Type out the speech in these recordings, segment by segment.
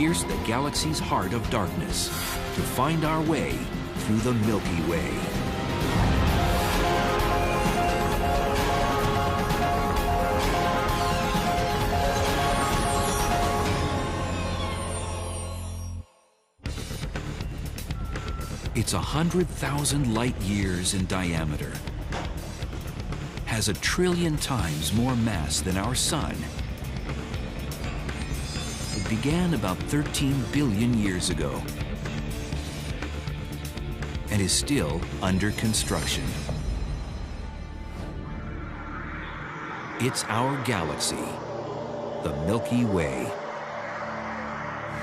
pierce the galaxy's heart of darkness to find our way through the Milky Way. It's 100,000 light years in diameter, has 1 trillion times more mass than our sun. It began about 13 billion years ago and is still under construction. It's our galaxy, the Milky Way.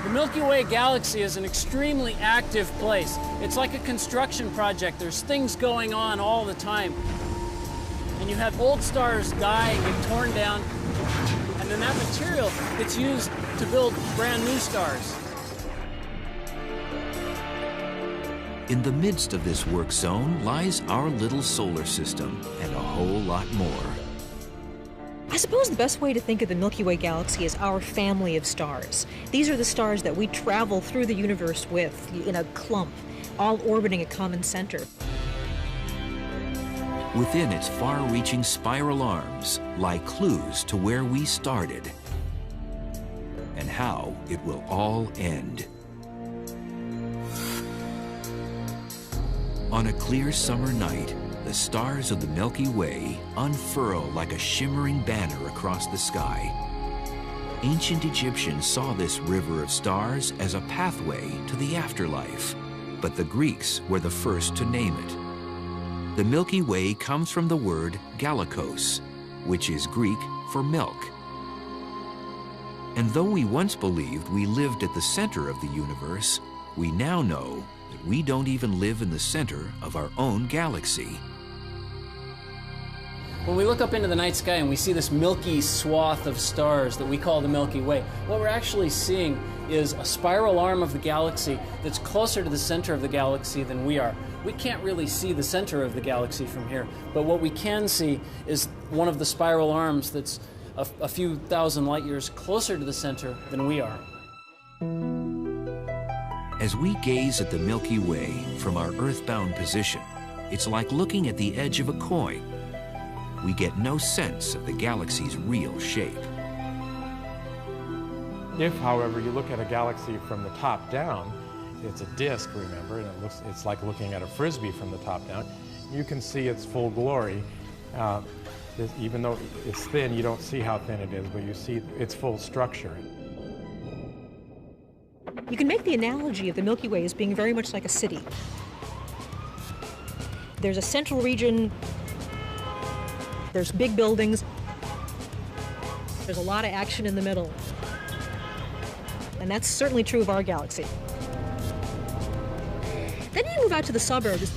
The Milky Way galaxy is an extremely active place. It's like a construction project. There's things going on all the time. And you have old stars dying and torn down, and then that material gets used to build brand new stars. In the midst of this work zone lies our little solar system and a whole lot more. I suppose the best way to think of the Milky Way galaxy is our family of stars. These are the stars that we travel through the universe with in a clump, all orbiting a common center. Within its far-reaching spiral arms lie clues to where we started and how it will all end. On a clear summer night, the stars of the Milky Way unfurl like a shimmering banner across the sky. Ancient Egyptians saw this river of stars as a pathway to the afterlife, but the Greeks were the first to name it. The Milky Way comes from the word galakos, which is Greek for milk. And though we once believed we lived at the center of the universe, we now know that we don't even live in the center of our own galaxy. When we look up into the night sky and we see this milky swath of stars that we call the Milky Way, what we're actually seeing is a spiral arm of the galaxy that's closer to the center of the galaxy than we are. We can't really see the center of the galaxy from here, but what we can see is one of the spiral arms that's a few thousand light years closer to the center than we are. As we gaze at the Milky Way from our earthbound position, it's like looking at the edge of a coin. We get no sense of the galaxy's real shape. If, however, you look at a galaxy from the top down, it's a disk, remember, and it's like looking at a frisbee from the top down. You can see its full glory. Even though it's thin, you don't see how thin it is, but you see its full structure. You can make the analogy of the Milky Way as being very much like a city. There's a central region, there's big buildings, there's a lot of action in the middle. And that's certainly true of our galaxy. Then you move out to the suburbs,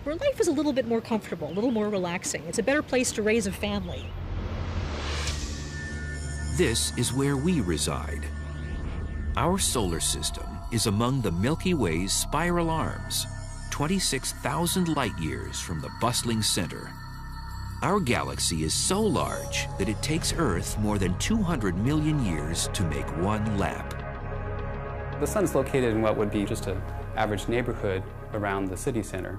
where life is a little bit more comfortable, a little more relaxing. It's a better place to raise a family. This is where we reside. Our solar system is among the Milky Way's spiral arms, 26,000 light years from the bustling center. Our galaxy is so large that it takes Earth more than 200 million years to make one lap. The sun's located in what would be just an average neighborhood around the city center.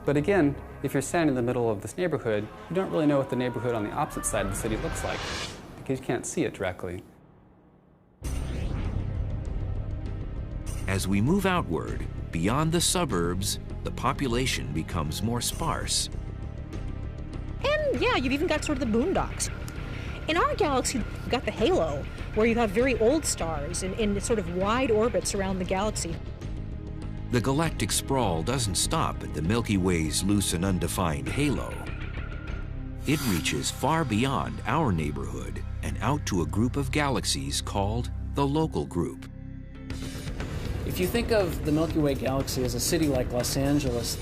But again, if you're standing in the middle of this neighborhood, you don't really know what the neighborhood on the opposite side of the city looks like, because you can't see it directly. As we move outward, beyond the suburbs, the population becomes more sparse. And yeah, you've even got sort of the boondocks. In our galaxy, you've got the halo, where you have very old stars in sort of wide orbits around the galaxy. The galactic sprawl doesn't stop at the Milky Way's loose and undefined halo. It reaches far beyond our neighborhood and out to a group of galaxies called the local group. If you think of the Milky Way galaxy as a city like Los Angeles,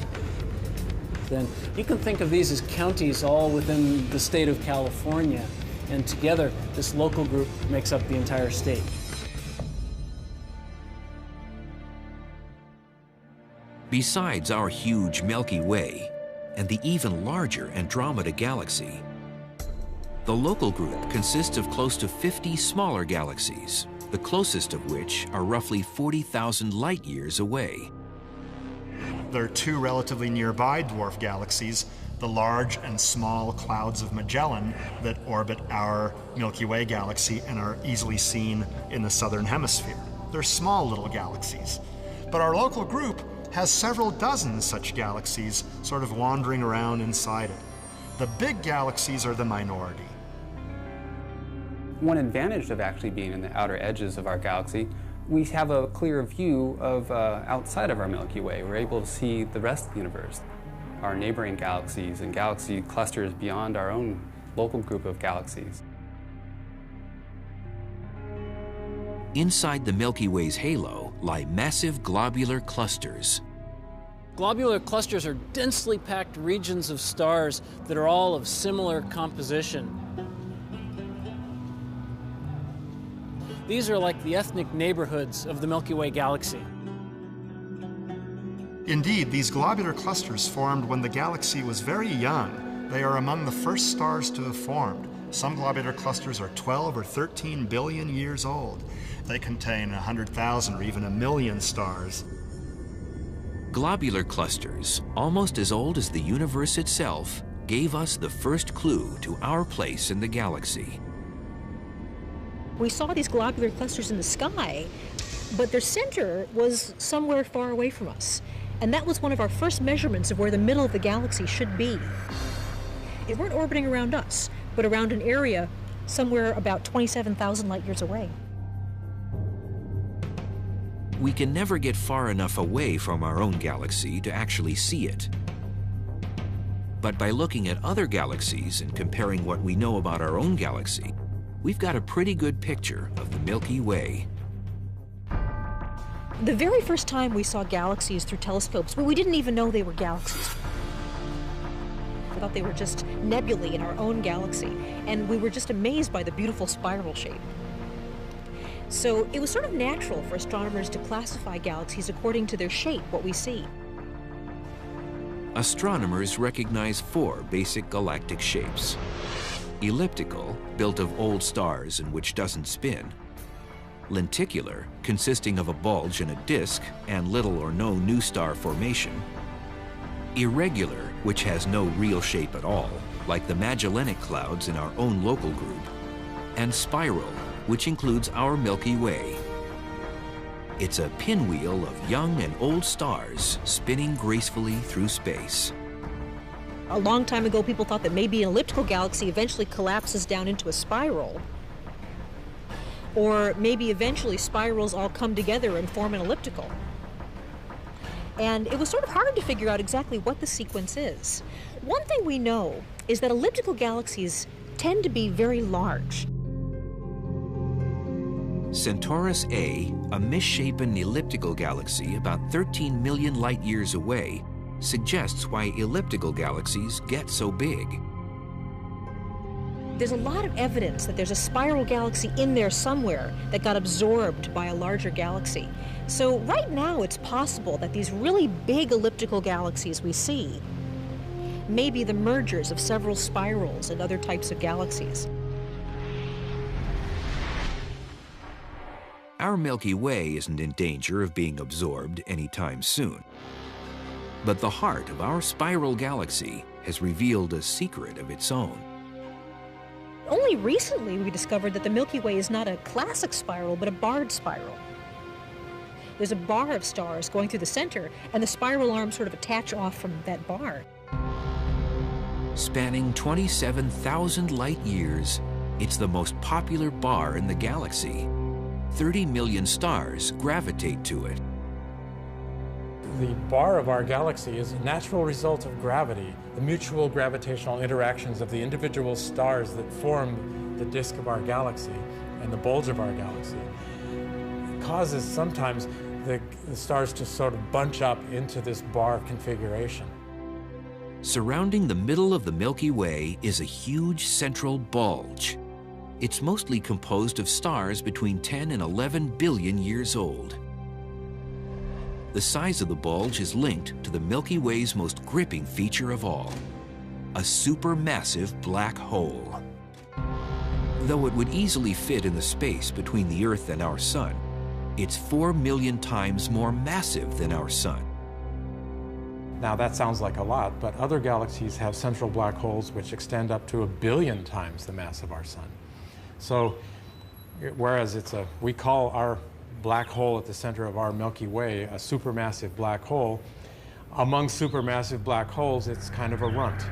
then you can think of these as counties all within the state of California. And together, this local group makes up the entire state. Besides our huge Milky Way and the even larger Andromeda galaxy, the local group consists of close to 50 smaller galaxies, the closest of which are roughly 40,000 light years away. There are two relatively nearby dwarf galaxies, the large and small clouds of Magellan that orbit our Milky Way galaxy and are easily seen in the southern hemisphere. They're small little galaxies. But our local group has several dozen such galaxies sort of wandering around inside it. The big galaxies are the minority. One advantage of actually being in the outer edges of our galaxy, we have a clear view of outside of our Milky Way. We're able to see the rest of the universe, our neighboring galaxies and galaxy clusters beyond our own local group of galaxies. Inside the Milky Way's halo lie massive globular clusters. Globular clusters are densely packed regions of stars that are all of similar composition. These are like the ethnic neighborhoods of the Milky Way galaxy. Indeed, these globular clusters formed when the galaxy was very young. They are among the first stars to have formed. Some globular clusters are 12 or 13 billion years old. They contain 100,000 or even 1 million stars. Globular clusters, almost as old as the universe itself, gave us the first clue to our place in the galaxy. We saw these globular clusters in the sky, but their center was somewhere far away from us. And that was one of our first measurements of where the middle of the galaxy should be. They weren't orbiting around us, but around an area somewhere about 27,000 light years away. We can never get far enough away from our own galaxy to actually see it. But by looking at other galaxies and comparing what we know about our own galaxy, we've got a pretty good picture of the Milky Way. The very first time we saw galaxies through telescopes, we didn't even know they were galaxies. We thought they were just nebulae in our own galaxy, and we were just amazed by the beautiful spiral shape. So it was sort of natural for astronomers to classify galaxies according to their shape, what we see. Astronomers recognize 4 basic galactic shapes. Elliptical, built of old stars and which doesn't spin. Lenticular, consisting of a bulge and a disk and little or no new star formation. Irregular, which has no real shape at all, like the Magellanic Clouds in our own local group. And spiral, which includes our Milky Way. It's a pinwheel of young and old stars spinning gracefully through space. A long time ago, people thought that maybe an elliptical galaxy eventually collapses down into a spiral. Or maybe eventually spirals all come together and form an elliptical. And it was sort of hard to figure out exactly what the sequence is. One thing we know is that elliptical galaxies tend to be very large. Centaurus A, a misshapen elliptical galaxy about 13 million light years away, suggests why elliptical galaxies get so big. There's a lot of evidence that there's a spiral galaxy in there somewhere that got absorbed by a larger galaxy. So right now it's possible that these really big elliptical galaxies we see may be the mergers of several spirals and other types of galaxies. Our Milky Way isn't in danger of being absorbed anytime soon. But the heart of our spiral galaxy has revealed a secret of its own. Only recently we discovered that the Milky Way is not a classic spiral, but a barred spiral. There's a bar of stars going through the center, and the spiral arms sort of attach off from that bar. Spanning 27,000 light years, it's the most popular bar in the galaxy. 30 million stars gravitate to it. The bar of our galaxy is a natural result of gravity, the mutual gravitational interactions of the individual stars that form the disk of our galaxy and the bulge of our galaxy. It causes sometimes the stars to sort of bunch up into this bar configuration. Surrounding the middle of the Milky Way is a huge central bulge. It's mostly composed of stars between 10 and 11 billion years old. The size of the bulge is linked to the Milky Way's most gripping feature of all, a supermassive black hole. Though it would easily fit in the space between the Earth and our Sun, it's 4 million times more massive than our Sun. Now that sounds like a lot, but other galaxies have central black holes which extend up to 1 billion times the mass of our Sun. So, whereas we call our black hole at the center of our Milky Way a supermassive black hole, among supermassive black holes, it's kind of a runt.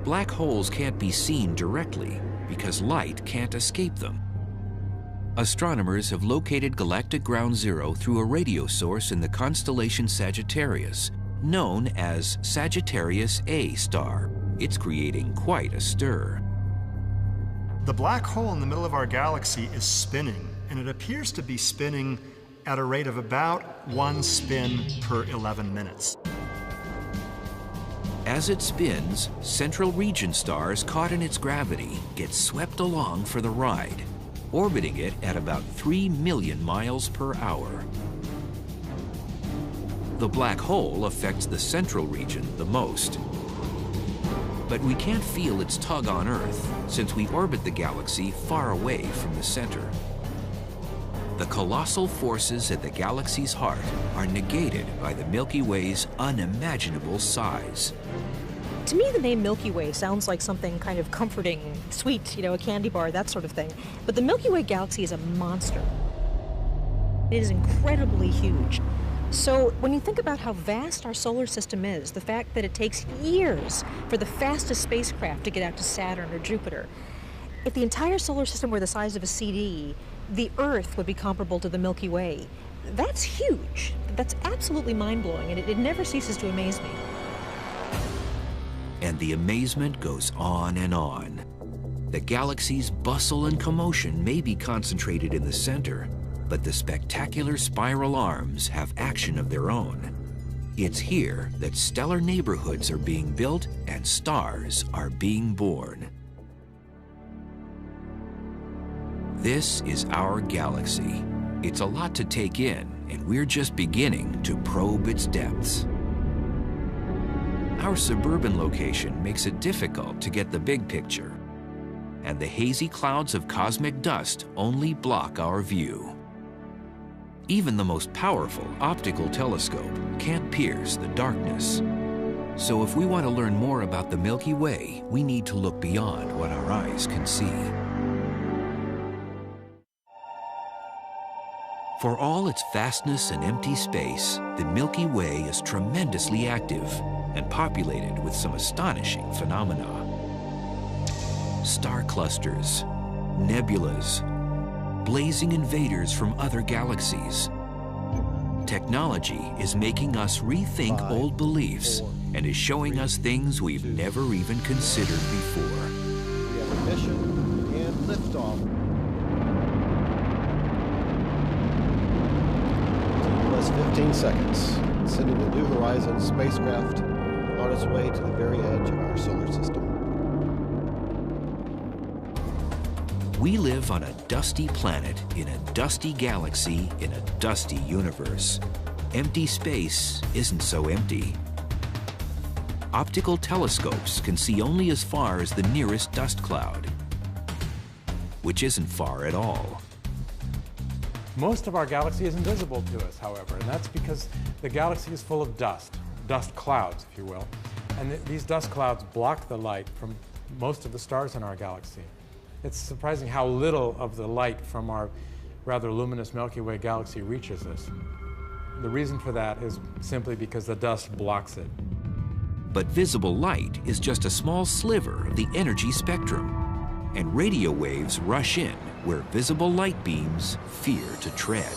Black holes can't be seen directly because light can't escape them. Astronomers have located galactic ground zero through a radio source in the constellation Sagittarius, known as Sagittarius A star. It's creating quite a stir. The black hole in the middle of our galaxy is spinning, and it appears to be spinning at a rate of about 1 spin per 11 minutes. As it spins, central region stars caught in its gravity get swept along for the ride, orbiting it at about 3 million miles per hour. The black hole affects the central region the most. But we can't feel its tug on Earth since we orbit the galaxy far away from the center. The colossal forces at the galaxy's heart are negated by the Milky Way's unimaginable size. To me, the name Milky Way sounds like something kind of comforting, sweet, a candy bar, that sort of thing. But the Milky Way galaxy is a monster. It is incredibly huge. So when you think about how vast our solar system is, the fact that it takes years for the fastest spacecraft to get out to Saturn or Jupiter, if the entire solar system were the size of a CD, the Earth would be comparable to the Milky Way. That's huge. That's absolutely mind-blowing, and it never ceases to amaze me. And the amazement goes on and on. The galaxy's bustle and commotion may be concentrated in the center, but the spectacular spiral arms have action of their own. It's here that stellar neighborhoods are being built and stars are being born. This is our galaxy. It's a lot to take in, and we're just beginning to probe its depths. Our suburban location makes it difficult to get the big picture, and the hazy clouds of cosmic dust only block our view. Even the most powerful optical telescope can't pierce the darkness. So if we want to learn more about the Milky Way, we need to look beyond what our eyes can see. For all its vastness and empty space, the Milky Way is tremendously active and populated with some astonishing phenomena. Star clusters, nebulas, blazing invaders from other galaxies. Technology is making us rethink old beliefs and is showing us things we've never even considered before. We have a mission and liftoff. T plus 15 seconds. Sending the New Horizons spacecraft on its way to the very edge of our solar system. We live on a dusty planet in a dusty galaxy in a dusty universe. Empty space isn't so empty. Optical telescopes can see only as far as the nearest dust cloud, which isn't far at all. Most of our galaxy is invisible to us, however, and that's because the galaxy is full of dust clouds, if you will. And these dust clouds block the light from most of the stars in our galaxy. It's surprising how little of the light from our rather luminous Milky Way galaxy reaches us. The reason for that is simply because the dust blocks it. But visible light is just a small sliver of the energy spectrum, and radio waves rush in where visible light beams fear to tread.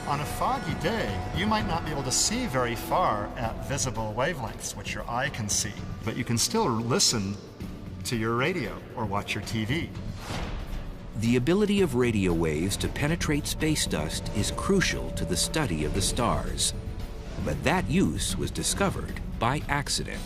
On a foggy day, you might not be able to see very far at visible wavelengths, which your eye can see, but you can still listen to your radio or watch your TV. The ability of radio waves to penetrate space dust is crucial to the study of the stars, but that use was discovered by accident.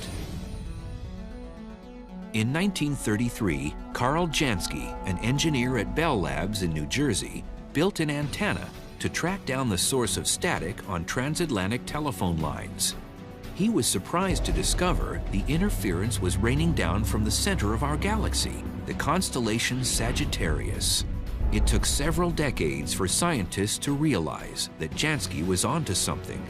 In 1933, Carl Jansky, an engineer at Bell Labs in New Jersey, built an antenna to track down the source of static on transatlantic telephone lines. he was surprised to discover the interference was raining down from the center of our galaxy, the constellation Sagittarius. It took several decades for scientists to realize that Jansky was onto something.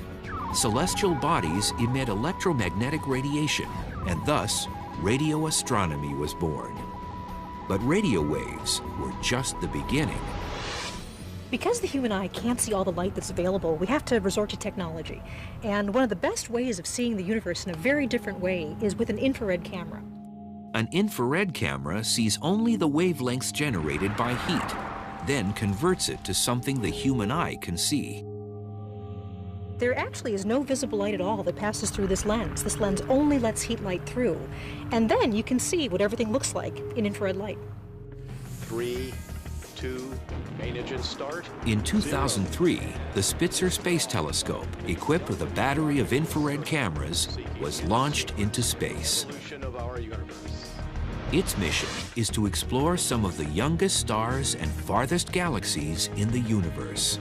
Celestial bodies emit electromagnetic radiation, and thus radio astronomy was born. But radio waves were just the beginning. Because the human eye can't see all the light that's available, we have to resort to technology. And one of the best ways of seeing the universe in a very different way is with an infrared camera. An infrared camera sees only the wavelengths generated by heat, then converts it to something the human eye can see. There actually is no visible light at all that passes through this lens. This lens only lets heat light through. And then you can see what everything looks like in infrared light. 3, 2, main engine start. In 2003, the Spitzer Space Telescope, equipped with a battery of infrared cameras, was launched into space. Its mission is to explore some of the youngest stars and farthest galaxies in the universe.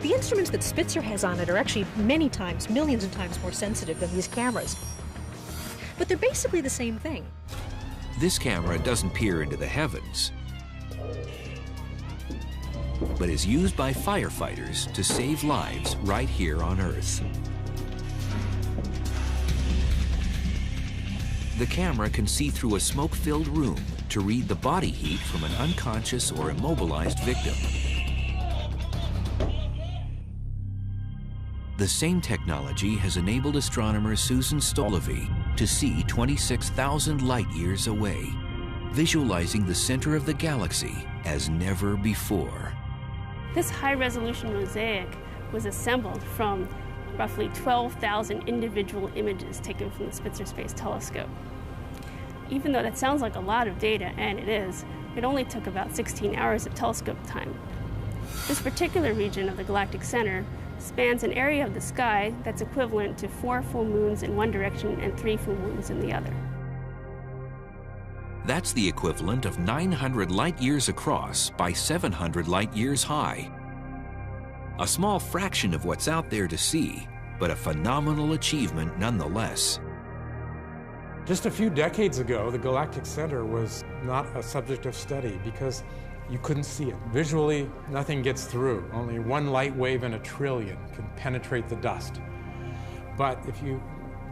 The instruments that Spitzer has on it are actually many times, millions of times more sensitive than these cameras. But they're basically the same thing. This camera doesn't peer into the heavens, but is used by firefighters to save lives right here on Earth. The camera can see through a smoke-filled room to read the body heat from an unconscious or immobilized victim. The same technology has enabled astronomer Susan Stolevy to see 26,000 light-years away, visualizing the center of the galaxy as never before. This high-resolution mosaic was assembled from roughly 12,000 individual images taken from the Spitzer Space Telescope. Even though that sounds like a lot of data, and it is, it only took about 16 hours of telescope time. This particular region of the galactic center spans an area of the sky that's equivalent to 4 full moons in one direction and 3 full moons in the other. That's the equivalent of 900 light-years across by 700 light-years high. A small fraction of what's out there to see, but a phenomenal achievement nonetheless. Just a few decades ago, the galactic center was not a subject of study because you couldn't see it. Visually, nothing gets through. Only one light wave in a trillion can penetrate the dust. But if you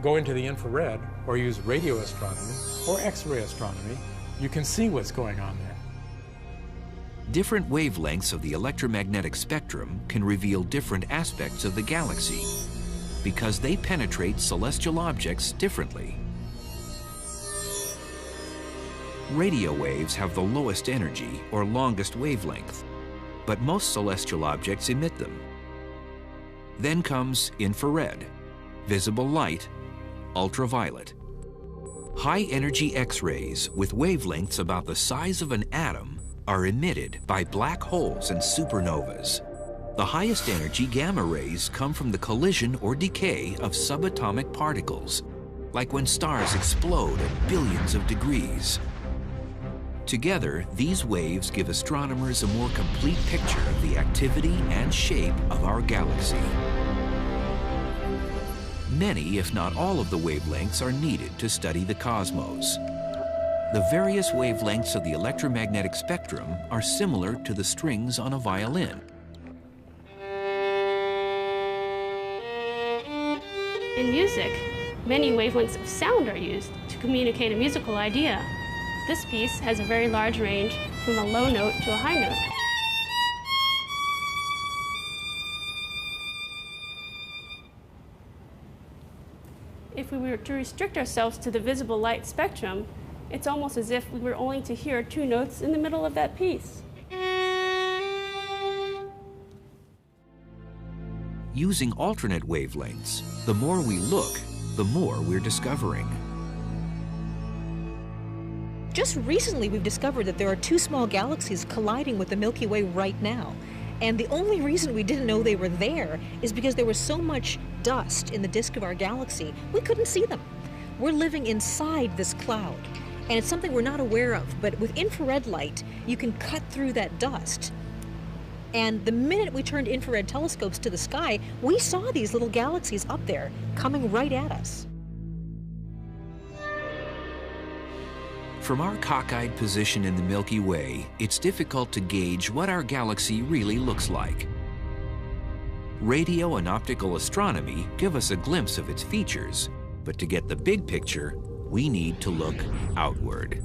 go into the infrared or use radio astronomy or X-ray astronomy, you can see what's going on there. Different wavelengths of the electromagnetic spectrum can reveal different aspects of the galaxy because they penetrate celestial objects differently. Radio waves have the lowest energy or longest wavelength, but most celestial objects emit them. Then comes infrared, visible light, ultraviolet. High-energy X-rays with wavelengths about the size of an atom are emitted by black holes and supernovas. The highest energy gamma rays come from the collision or decay of subatomic particles, like when stars explode at billions of degrees. Together, these waves give astronomers a more complete picture of the activity and shape of our galaxy. Many, if not all, of the wavelengths are needed to study the cosmos. The various wavelengths of the electromagnetic spectrum are similar to the strings on a violin. In music, many wavelengths of sound are used to communicate a musical idea. This piece has a very large range from a low note to a high note. If we were to restrict ourselves to the visible light spectrum, it's almost as if we were only to hear 2 notes in the middle of that piece. Using alternate wavelengths, the more we look, the more we're discovering. Just recently, we've discovered that there are 2 small galaxies colliding with the Milky Way right now. And the only reason we didn't know they were there is because there was so much dust in the disk of our galaxy, we couldn't see them. We're living inside this cloud, and it's something we're not aware of. But with infrared light, you can cut through that dust. And the minute we turned infrared telescopes to the sky, we saw these little galaxies up there coming right at us. From our cockeyed position in the Milky Way, it's difficult to gauge what our galaxy really looks like. Radio and optical astronomy give us a glimpse of its features, but to get the big picture, we need to look outward.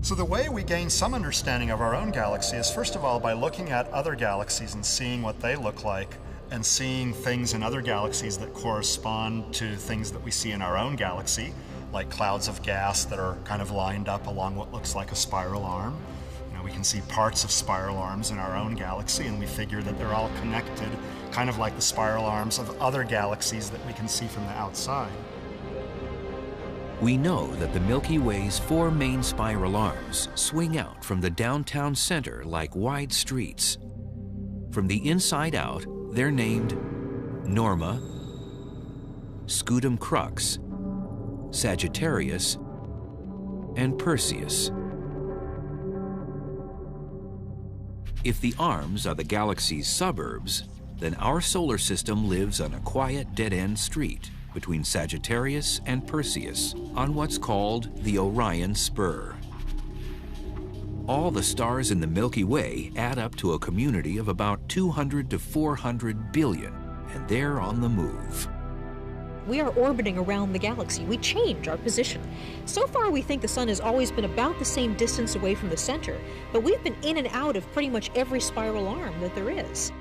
So the way we gain some understanding of our own galaxy is, first of all, by looking at other galaxies and seeing what they look like, and seeing things in other galaxies that correspond to things that we see in our own galaxy, like clouds of gas that are kind of lined up along what looks like a spiral arm. You know, we can see parts of spiral arms in our own galaxy, and we figure that they're all connected, kind of like the spiral arms of other galaxies that we can see from the outside. We know that the Milky Way's 4 main spiral arms swing out from the downtown center like wide streets. From the inside out, they're named Norma, Scutum Crux, Sagittarius, and Perseus. If the arms are the galaxy's suburbs, then our solar system lives on a quiet dead-end street between Sagittarius and Perseus on what's called the Orion Spur. All the stars in the Milky Way add up to a community of about 200 to 400 billion, and they're on the move. We are orbiting around the galaxy. We change our position. So far, we think the sun has always been about the same distance away from the center, but we've been in and out of pretty much every spiral arm that there is.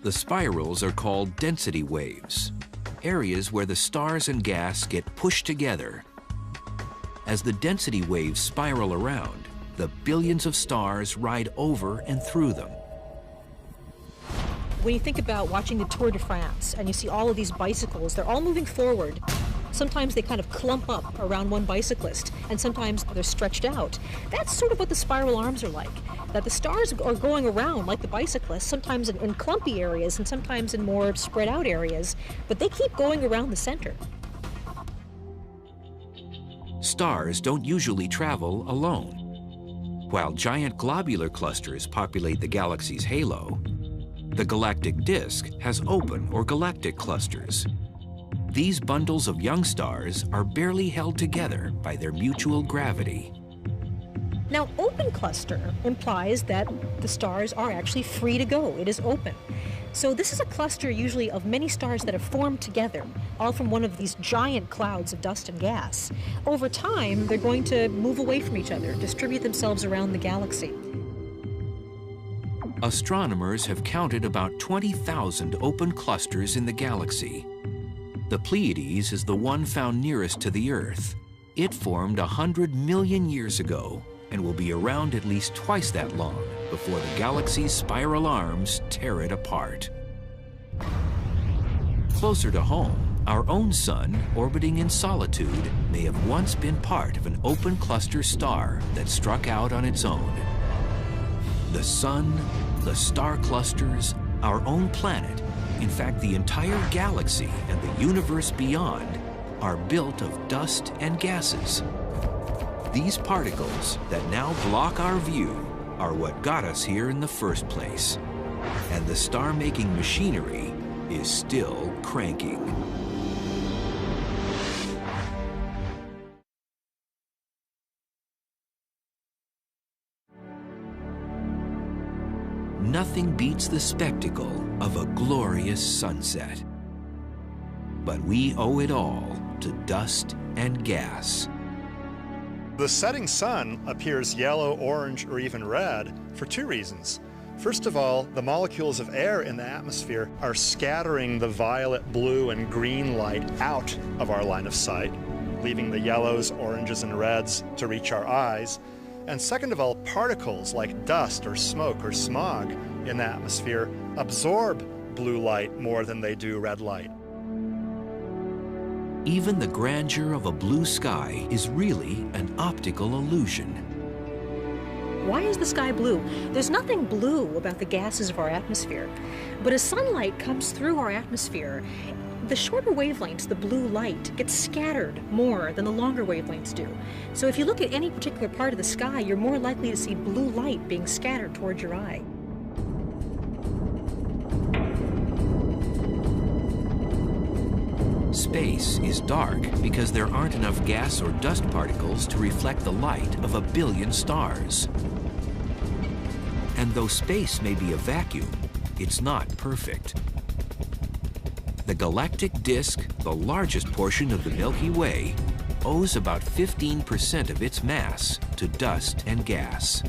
The spirals are called density waves, areas where the stars and gas get pushed together. As the density waves spiral around, the billions of stars ride over and through them. When you think about watching the Tour de France and you see all of these bicycles, they're all moving forward. Sometimes they kind of clump up around one bicyclist, and sometimes they're stretched out. That's sort of what the spiral arms are like, that the stars are going around like the bicyclists, sometimes in clumpy areas and sometimes in more spread out areas, but they keep going around the center. Stars don't usually travel alone. While giant globular clusters populate the galaxy's halo, the galactic disk has open or galactic clusters. These bundles of young stars are barely held together by their mutual gravity. Now, open cluster implies that the stars are actually free to go. It is open. So this is a cluster usually of many stars that have formed together, all from one of these giant clouds of dust and gas. Over time, they're going to move away from each other, distribute themselves around the galaxy. Astronomers have counted about 20,000 open clusters in the galaxy. The Pleiades is the one found nearest to the Earth. It formed 100 million years ago and will be around at least twice that long before the galaxy's spiral arms tear it apart. Closer to home, our own sun, orbiting in solitude, may have once been part of an open cluster star that struck out on its own. The sun, the star clusters, our own planet, in fact, the entire galaxy and the universe beyond, are built of dust and gases. These particles that now block our view are what got us here in the first place. And the star-making machinery is still cranking. Nothing beats the spectacle of a glorious sunset. But we owe it all to dust and gas. The setting sun appears yellow, orange, or even red for two reasons. First of all, the molecules of air in the atmosphere are scattering the violet, blue, and green light out of our line of sight, leaving the yellows, oranges, and reds to reach our eyes. And second of all, particles like dust or smoke or smog in the atmosphere absorb blue light more than they do red light. Even the grandeur of a blue sky is really an optical illusion. Why is the sky blue? There's nothing blue about the gases of our atmosphere. But as sunlight comes through our atmosphere, The shorter wavelengths, the blue light, gets scattered more than the longer wavelengths do. So if you look at any particular part of the sky, you're more likely to see blue light being scattered towards your eye. Space is dark because there aren't enough gas or dust particles to reflect the light of a billion stars. And though space may be a vacuum, it's not perfect. The galactic disk, the largest portion of the Milky Way, owes about 15% of its mass to dust and gas.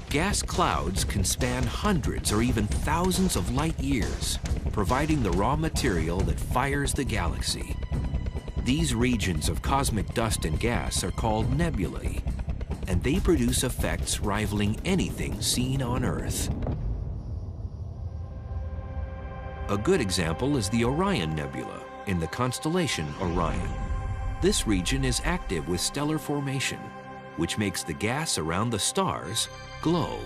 Gas clouds can span hundreds or even thousands of light years, providing the raw material that fires the galaxy. These regions of cosmic dust and gas are called nebulae, and they produce effects rivaling anything seen on Earth. A good example is the Orion Nebula in the constellation Orion. This region is active with stellar formation, which makes the gas around the stars glow.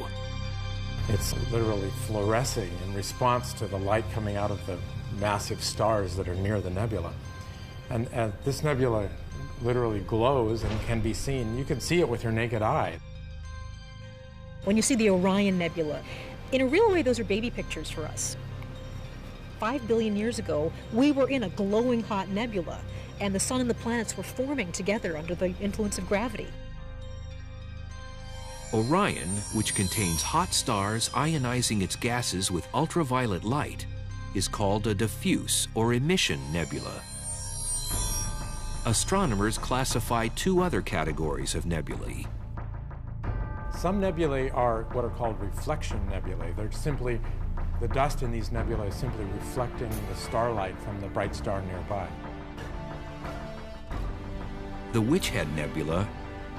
It's literally fluorescing in response to the light coming out of the massive stars that are near the nebula. And this nebula literally glows and can be seen. You can see it with your naked eye. When you see the Orion Nebula, in a real way, those are baby pictures for us. 5 billion years ago, we were in a glowing hot nebula, and the sun and the planets were forming together under the influence of gravity. Orion, which contains hot stars ionizing its gases with ultraviolet light, is called a diffuse or emission nebula. Astronomers classify two other categories of nebulae. Some nebulae are what are called reflection nebulae. They're simply, the dust in these nebulae is simply reflecting the starlight from the bright star nearby. The Witchhead Nebula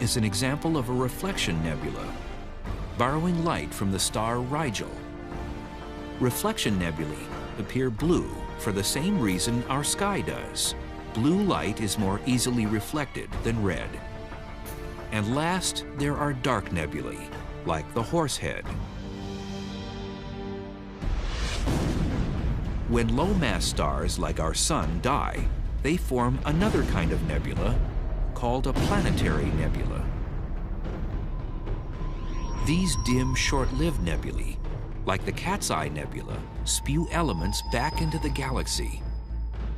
is an example of a reflection nebula, borrowing light from the star Rigel. Reflection nebulae appear blue for the same reason our sky does. Blue light is more easily reflected than red. And last, there are dark nebulae, like the Horsehead. When low-mass stars like our Sun die, they form another kind of nebula called a planetary nebula. These dim, short-lived nebulae, like the Cat's Eye Nebula, spew elements back into the galaxy.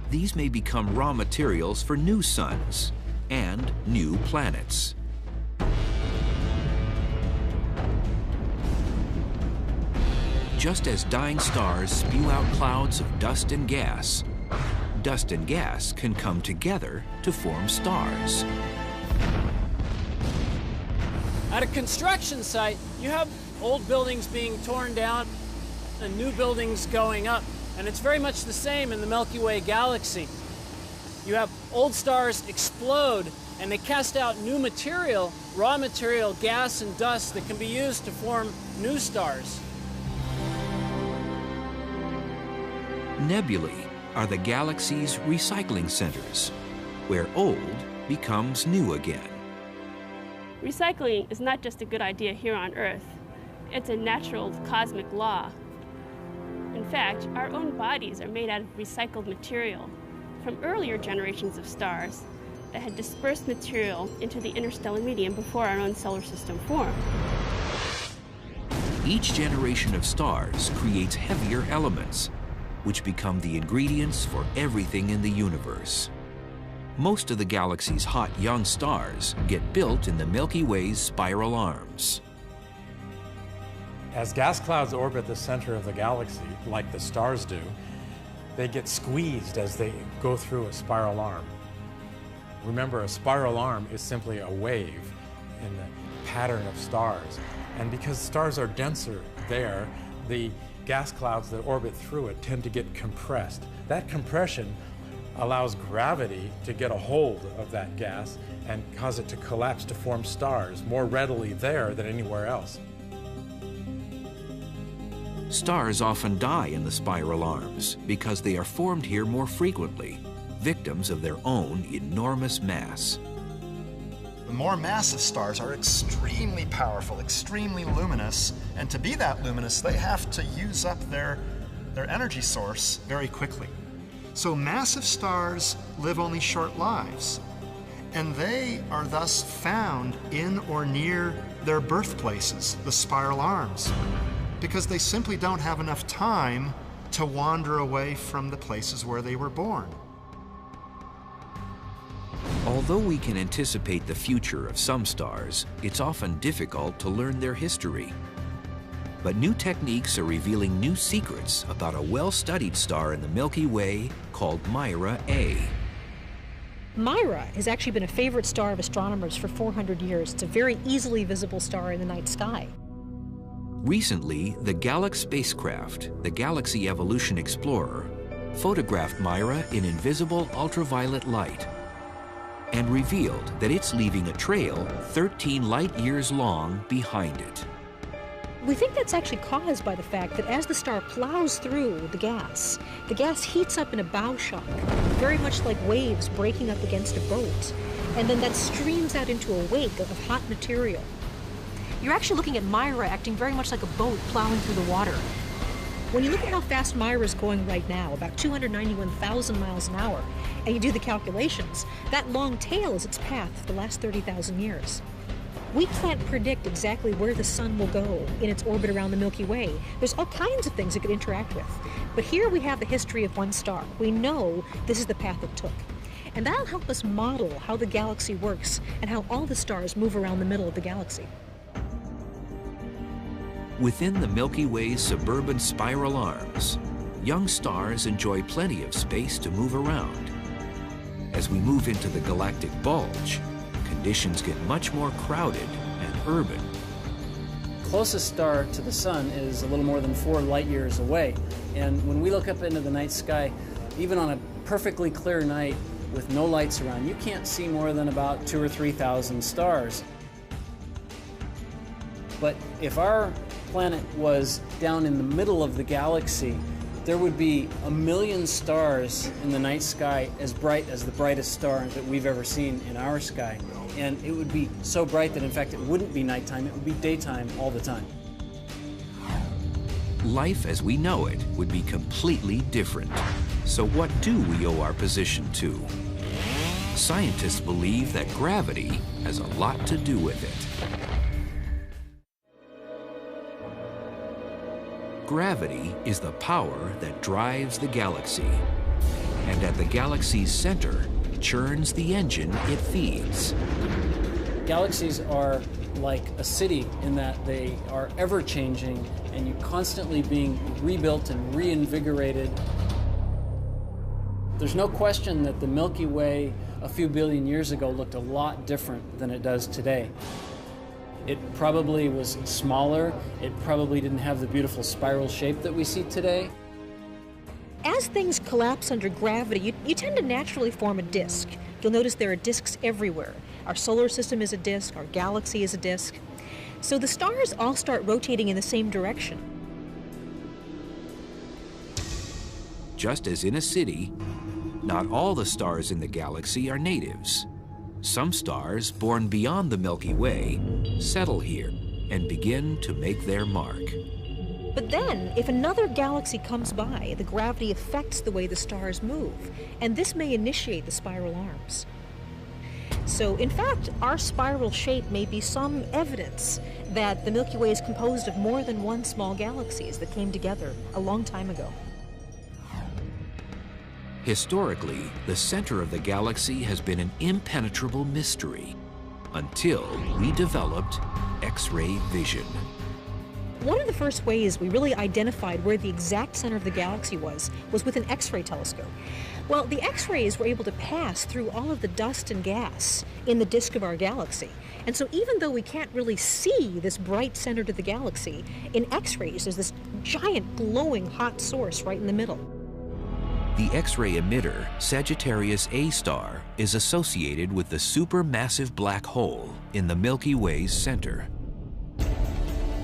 These may become raw materials for new suns and new planets. Just as dying stars spew out clouds of dust and gas can come together to form stars. At a construction site, you have old buildings being torn down and new buildings going up. And it's very much the same in the Milky Way galaxy. You have old stars explode and they cast out new material, raw material, gas and dust that can be used to form new stars. Nebulae are the galaxy's recycling centers, where old becomes new again. Recycling is not just a good idea here on Earth. It's a natural cosmic law. In fact, our own bodies are made out of recycled material from earlier generations of stars that had dispersed material into the interstellar medium before our own solar system formed. Each generation of stars creates heavier elements, which become the ingredients for everything in the universe. Most of the galaxy's hot young stars get built in the Milky Way's spiral arms. As gas clouds orbit the center of the galaxy, like the stars do, they get squeezed as they go through a spiral arm. Remember, a spiral arm is simply a wave in the pattern of stars. And because stars are denser there, the gas clouds that orbit through it tend to get compressed. That compression allows gravity to get a hold of that gas and cause it to collapse to form stars more readily there than anywhere else. Stars often die in the spiral arms because they are formed here more frequently, victims of their own enormous mass. The more massive stars are extremely powerful, extremely luminous, and to be that luminous, they have to use up their energy source very quickly. So massive stars live only short lives, and they are thus found in or near their birthplaces, the spiral arms, because they simply don't have enough time to wander away from the places where they were born. Although we can anticipate the future of some stars, it's often difficult to learn their history. But new techniques are revealing new secrets about a well-studied star in the Milky Way called Mira A. Mira has actually been a favorite star of astronomers for 400 years. It's a very easily visible star in the night sky. Recently, the Galaxy spacecraft, the Galaxy Evolution Explorer, photographed Mira in invisible ultraviolet light and revealed that it's leaving a trail 13 light years long behind it. We think that's actually caused by the fact that as the star plows through the gas heats up in a bow shock, very much like waves breaking up against a boat, and then that streams out into a wake of hot material. You're actually looking at Mira acting very much like a boat plowing through the water. When you look at how fast Mira is going right now, about 291,000 miles an hour, and you do the calculations, that long tail is its path for the last 30,000 years. We can't predict exactly where the sun will go in its orbit around the Milky Way. There's all kinds of things it could interact with. But here we have the history of one star. We know this is the path it took. And that'll help us model how the galaxy works and how all the stars move around the middle of the galaxy. Within the Milky Way's suburban spiral arms, young stars enjoy plenty of space to move around. As we move into the galactic bulge, conditions get much more crowded and urban. Closest star to the sun is a little more than 4 light years away. And when we look up into the night sky, even on a perfectly clear night with no lights around, you can't see more than about 2,000 or 3,000 stars. But if our planet was down in the middle of the galaxy, there would be 1 million stars in the night sky as bright as the brightest star that we've ever seen in our sky. And it would be so bright that in fact it wouldn't be nighttime, it would be daytime all the time. Life as we know it would be completely different. So what do we owe our position to? Scientists believe that gravity has a lot to do with it. Gravity is the power that drives the galaxy, and at the galaxy's center, churns the engine it feeds. Galaxies are like a city in that they are ever-changing and you're constantly being rebuilt and reinvigorated. There's no question that the Milky Way a few billion years ago looked a lot different than it does today. It probably was smaller. It probably didn't have the beautiful spiral shape that we see today. As things collapse under gravity, you tend to naturally form a disk. You'll notice there are disks everywhere. Our solar system is a disk, our galaxy is a disk. So the stars all start rotating in the same direction. Just as in a city, not all the stars in the galaxy are natives. Some stars born beyond the Milky Way settle here and begin to make their mark. But then, if another galaxy comes by, the gravity affects the way the stars move, and this may initiate the spiral arms. So, in fact, our spiral shape may be some evidence that the Milky Way is composed of more than one small galaxies that came together a long time ago. Historically, the center of the galaxy has been an impenetrable mystery until we developed X-ray vision. One of the first ways we really identified where the exact center of the galaxy was with an X-ray telescope. Well, the X-rays were able to pass through all of the dust and gas in the disk of our galaxy. And so even though we can't really see this bright center to the galaxy, in X-rays there's this giant glowing hot source right in the middle. The X-ray emitter, Sagittarius A star, is associated with the supermassive black hole in the Milky Way's center.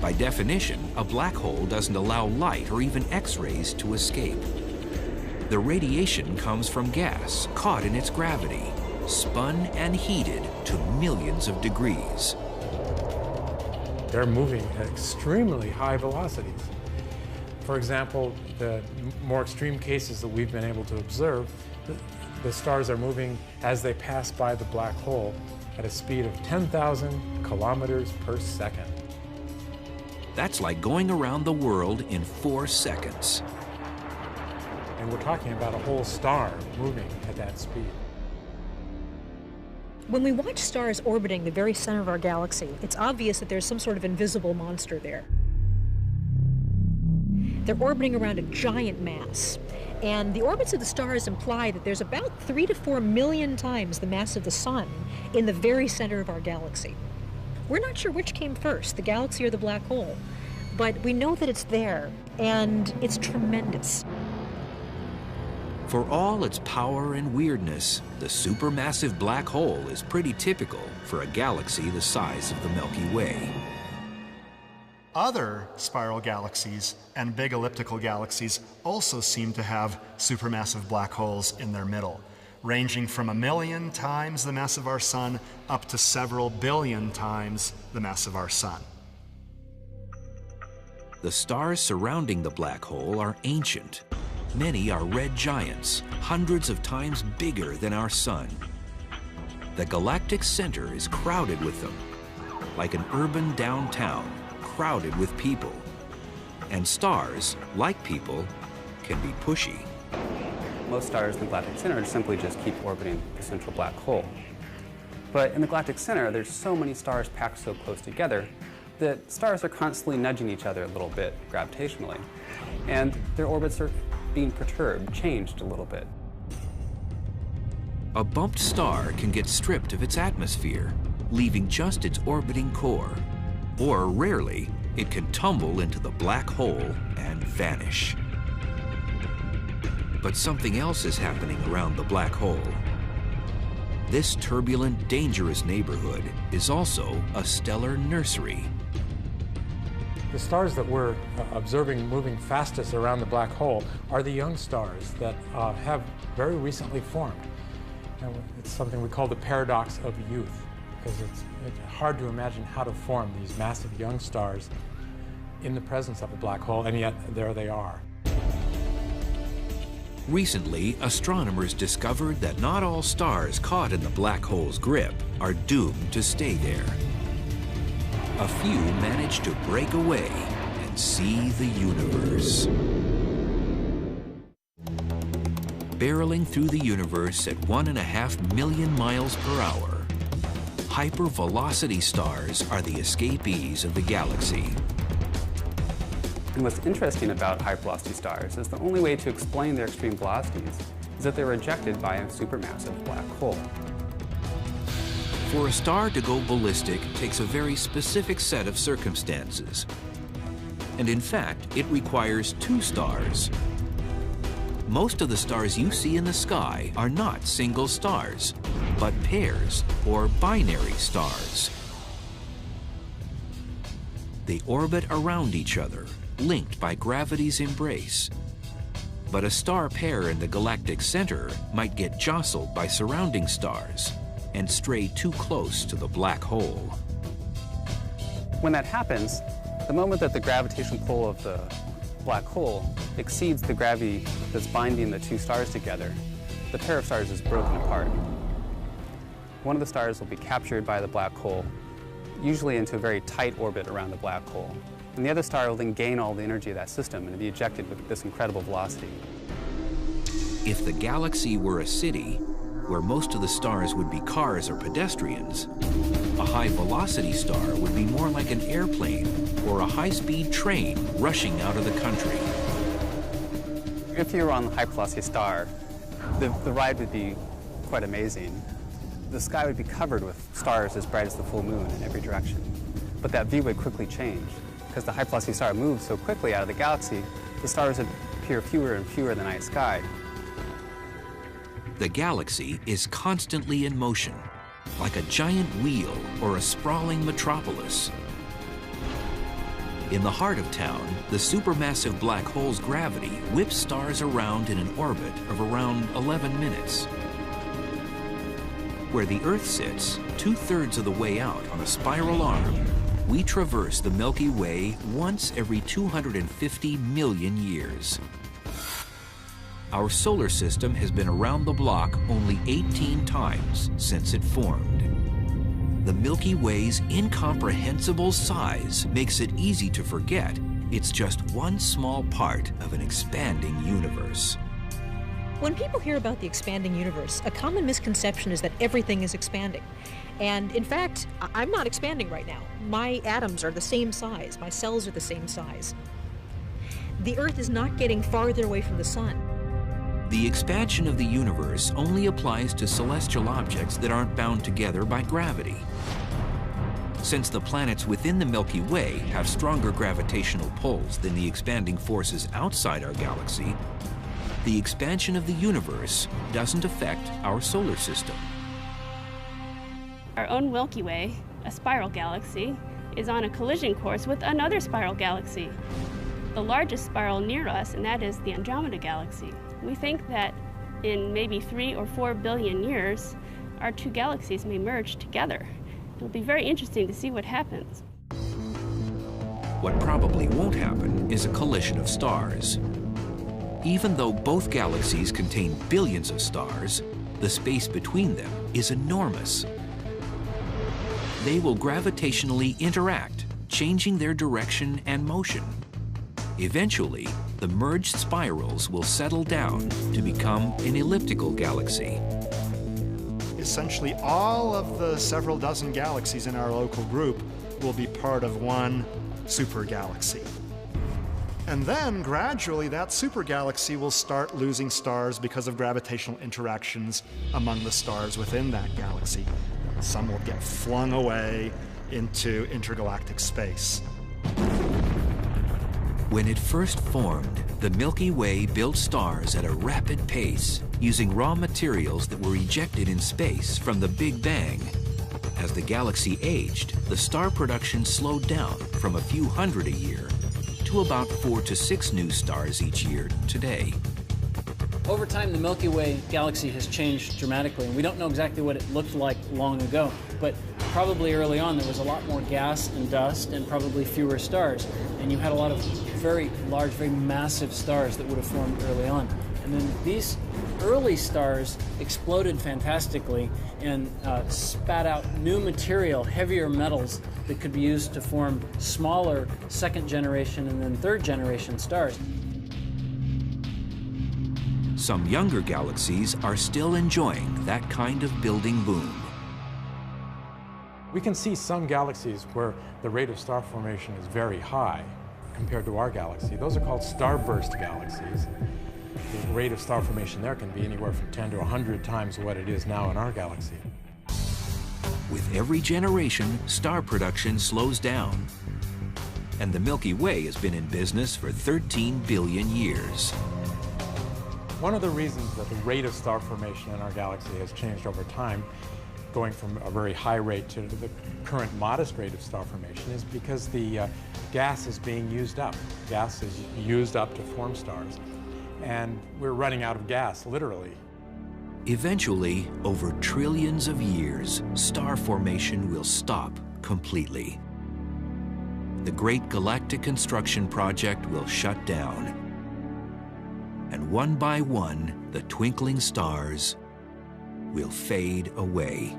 By definition, a black hole doesn't allow light or even X-rays to escape. The radiation comes from gas caught in its gravity, spun and heated to millions of degrees. They're moving at extremely high velocities. For example, the more extreme cases that we've been able to observe, the stars are moving as they pass by the black hole at a speed of 10,000 kilometers per second. That's like going around the world in 4 seconds. And we're talking about a whole star moving at that speed. When we watch stars orbiting the very center of our galaxy, it's obvious that there's some sort of invisible monster there. They're orbiting around a giant mass, and the orbits of the stars imply that there's about 3 to 4 million times the mass of the Sun in the very center of our galaxy. We're not sure which came first, the galaxy or the black hole, but we know that it's there, and it's tremendous. For all its power and weirdness, the supermassive black hole is pretty typical for a galaxy the size of the Milky Way. Other spiral galaxies and big elliptical galaxies also seem to have supermassive black holes in their middle, ranging from 1 million times the mass of our Sun up to several billion times the mass of our Sun. The stars surrounding the black hole are ancient. Many are red giants, hundreds of times bigger than our Sun. The galactic center is crowded with them, like an urban downtown, crowded with people. And stars, like people, can be pushy. Most stars in the galactic center simply just keep orbiting the central black hole. But in the galactic center, there's so many stars packed so close together that stars are constantly nudging each other a little bit gravitationally. And their orbits are being perturbed, changed a little bit. A bumped star can get stripped of its atmosphere, leaving just its orbiting core. Or rarely, it can tumble into the black hole and vanish. But something else is happening around the black hole. This turbulent, dangerous neighborhood is also a stellar nursery. The stars that we're observing moving fastest around the black hole are the young stars that have very recently formed. And it's something we call the paradox of youth, because it's hard to imagine how to form these massive young stars in the presence of a black hole, and yet there they are. Recently, astronomers discovered that not all stars caught in the black hole's grip are doomed to stay there. A few managed to break away and see the universe. Barreling through the universe at 1.5 million miles per hour, hypervelocity stars are the escapees of the galaxy. And what's interesting about hypervelocity stars is the only way to explain their extreme velocities is that they're ejected by a supermassive black hole. For a star to go ballistic takes a very specific set of circumstances. And in fact, it requires 2 stars. Most of the stars you see in the sky are not single stars, but pairs or binary stars. They orbit around each other, linked by gravity's embrace. But a star pair in the galactic center might get jostled by surrounding stars and stray too close to the black hole. When that happens, the moment that the gravitational pull of the black hole exceeds the gravity that's binding the 2 stars together, the pair of stars is broken apart. One of the stars will be captured by the black hole, usually into a very tight orbit around the black hole. And the other star will then gain all the energy of that system and be ejected with this incredible velocity. If the galaxy were a city, where most of the stars would be cars or pedestrians, a high-velocity star would be more like an airplane or a high-speed train rushing out of the country. If you were on the hypervelocity star, the ride would be quite amazing. The sky would be covered with stars as bright as the full moon in every direction. But that view would quickly change. Because the hypervelocity star moves so quickly out of the galaxy, the stars would appear fewer and fewer in the night sky. The galaxy is constantly in motion, like a giant wheel or a sprawling metropolis. In the heart of town, the supermassive black hole's gravity whips stars around in an orbit of around 11 minutes. Where the Earth sits, 2/3 of the way out on a spiral arm, We traverse the Milky Way once every 250 million years. Our solar system has been around the block only 18 times since it formed. The Milky Way's incomprehensible size makes it easy to forget it's just one small part of an expanding universe. When people hear about the expanding universe, a common misconception is that everything is expanding. And in fact, I'm not expanding right now. My atoms are the same size. My cells are the same size. The Earth is not getting farther away from the sun. The expansion of the universe only applies to celestial objects that aren't bound together by gravity. Since the planets within the Milky Way have stronger gravitational pulls than the expanding forces outside our galaxy, the expansion of the universe doesn't affect our solar system. Our own Milky Way, a spiral galaxy, is on a collision course with another spiral galaxy, the largest spiral near us, and that is the Andromeda Galaxy. We think that in maybe 3 or 4 billion years, our two galaxies may merge together. It'll be very interesting to see what happens. What probably won't happen is a collision of stars. Even though both galaxies contain billions of stars, the space between them is enormous. They will gravitationally interact, changing their direction and motion. Eventually, the merged spirals will settle down to become an elliptical galaxy. Essentially, all of the several dozen galaxies in our local group will be part of one supergalaxy. And then, gradually, that supergalaxy will start losing stars because of gravitational interactions among the stars within that galaxy. Some will get flung away into intergalactic space. When it first formed, the Milky Way built stars at a rapid pace, using raw materials that were ejected in space from the Big Bang. As the galaxy aged, the star production slowed down from a few hundred a year to about 4 to 6 new stars each year today. Over time, the Milky Way galaxy has changed dramatically, and we don't know exactly what it looked like long ago, but probably early on there was a lot more gas and dust and probably fewer stars, and you had a lot of very large, very massive stars that would have formed early on. And then these early stars exploded fantastically and spat out new material, heavier metals that could be used to form smaller second generation and then third generation stars. Some younger galaxies are still enjoying that kind of building boom. We can see some galaxies where the rate of star formation is very high compared to our galaxy. Those are called starburst galaxies. The rate of star formation there can be anywhere from 10 to 100 times what it is now in our galaxy. With every generation, star production slows down. And the Milky Way has been in business for 13 billion years. One of the reasons that the rate of star formation in our galaxy has changed over time, going from a very high rate to the current modest rate of star formation, is because the gas is being used up. Gas is used up to form stars. And we're running out of gas, literally. Eventually, over trillions of years, star formation will stop completely. The Great Galactic Construction Project will shut down. And one by one, the twinkling stars will fade away.